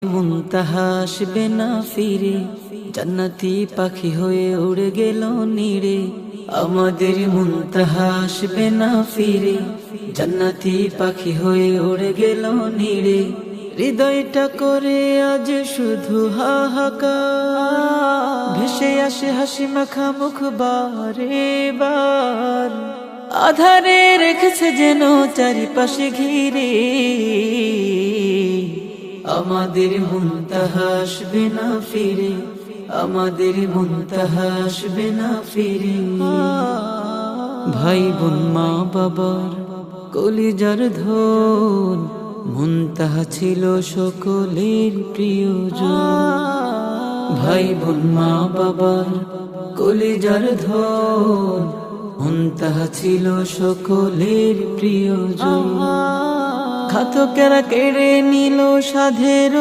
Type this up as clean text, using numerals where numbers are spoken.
মুনতাহা আসবে না ফিরে, জান্নাতি পাখি হয়ে উড়ে গেল নীড়ে। আমাদের মুনতাহা আসবে না ফিরে, জান্নাতি পাখি হয়ে উড়ে গেল নীড়ে। হৃদয়টা করে আজ শুধু হাহাকার, ভেসে আসে হাসি মাখা মুখ বারে বার। আধারে রেখেছে যেন চারিপাশে ঘিরে, আমাদের মুনতাহা আসবে না ফিরে, আমাদের মুনতাহা আসবে না ফিরে। ভাই বোন মা বাবার কলিজার ধন, মুনতাহা ছিল সকলের প্রিয়জন। ভাই বোন মা বাবার কলিজার ধন, মুনতাহা ছিল সকলের প্রিয়জন। ঘাতকেরা কেড়ে নিল সাধের